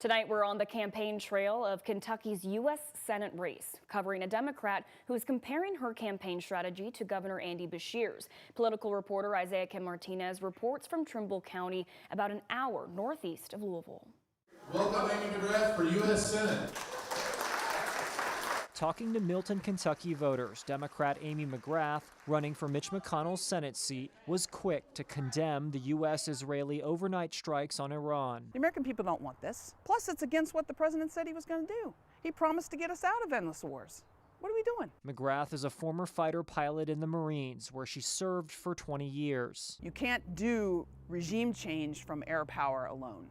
Tonight, we're on the campaign trail of Kentucky's U.S. Senate race, covering a Democrat who is comparing her campaign strategy to Governor Andy Beshear's. Political reporter Isaiah Kim Martinez reports from Trimble County, about an hour northeast of Louisville. Welcome, Amy McGrath, for U.S. Senate. Talking to Milton, Kentucky voters, Democrat Amy McGrath, running for Mitch McConnell's Senate seat, was quick to condemn the U.S.-Israeli overnight strikes on Iran. The American people don't want this. Plus, it's against what the president said he was going to do. He promised to get us out of endless wars. What are we doing? McGrath is a former fighter pilot in the Marines, where she served for 20 years. You can't do regime change from air power alone.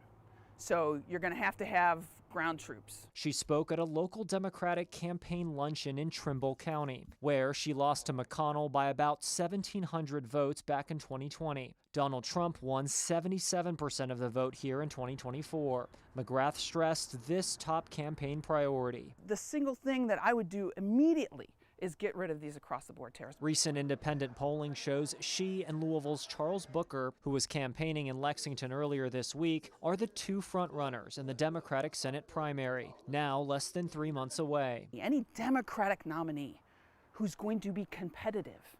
So you're going to have ground troops. She spoke at a local Democratic campaign luncheon in Trimble County, where she lost to McConnell by about 1,700 votes back in 2020. Donald Trump won 77% of the vote here in 2024. McGrath stressed this top campaign priority. The single thing that I would do immediately is get rid of these across-the-board tariffs. Recent independent polling shows she and Louisville's Charles Booker, who was campaigning in Lexington earlier this week, are the two front-runners in the Democratic Senate primary, now less than 3 months away. Any Democratic nominee who's going to be competitive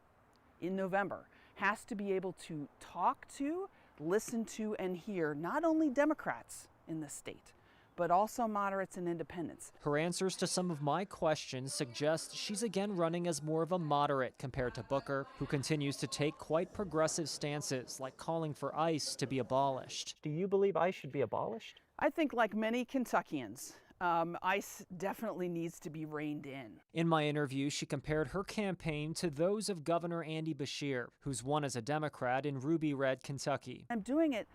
in November has to be able to talk to, listen to, and hear not only Democrats in the state, but also moderates and independents. Her answers to some of my questions suggest she's again running as more of a moderate compared to Booker, who continues to take quite progressive stances, like calling for ICE to be abolished. Do you believe ICE should be abolished? I think, like many Kentuckians, ICE definitely needs to be reined in. In my interview, she compared her campaign to those of Governor Andy Beshear, who's won as a Democrat in Ruby Red, Kentucky. I'm doing it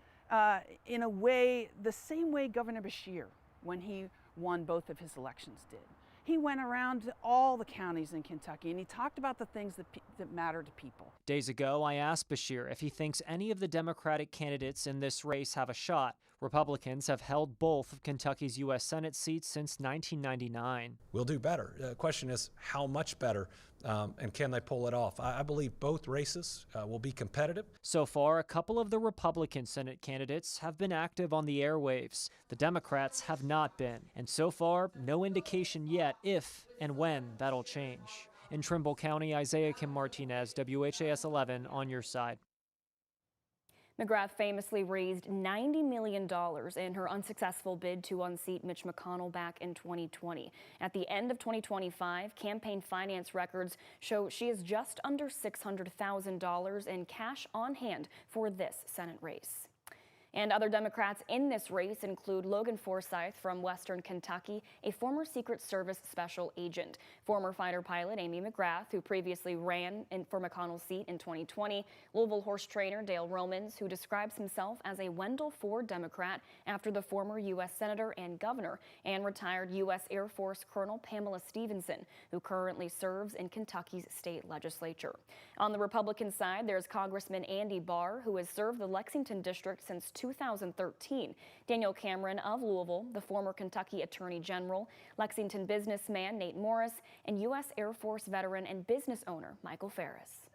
in a way, the same way Governor Beshear, when he won both of his elections, did. He went around to all the counties in Kentucky and he talked about the things that matter to people. Days ago, I asked Beshear if he thinks any of the Democratic candidates in this race have a shot. Republicans have held both of Kentucky's U.S. Senate seats since 1999. We'll do better. The question is how much better, and can they pull it off? I believe both races will be competitive. So far, a couple of the Republican Senate candidates have been active on the airwaves. The Democrats have not been. And so far, no indication yet if and when that'll change. In Trimble County, Isaiah Kim Martinez, WHAS 11 on your side. McGrath famously raised $90 million in her unsuccessful bid to unseat Mitch McConnell back in 2020. At the end of 2025, campaign finance records show she is just under $600,000 in cash on hand for this Senate race. And other Democrats in this race include Logan Forsyth from Western Kentucky, a former Secret Service special agent, former fighter pilot Amy McGrath, who previously ran for McConnell's seat in 2020, Louisville horse trainer Dale Romans, who describes himself as a Wendell Ford Democrat after the former U.S. Senator and Governor, and retired U.S. Air Force Colonel Pamela Stevenson, who currently serves in Kentucky's state legislature. On the Republican side, there's Congressman Andy Barr, who has served the Lexington district since 2013. Daniel Cameron of Louisville, the former Kentucky Attorney General, Lexington businessman Nate Morris, and U.S. Air Force veteran and business owner Michael Ferris.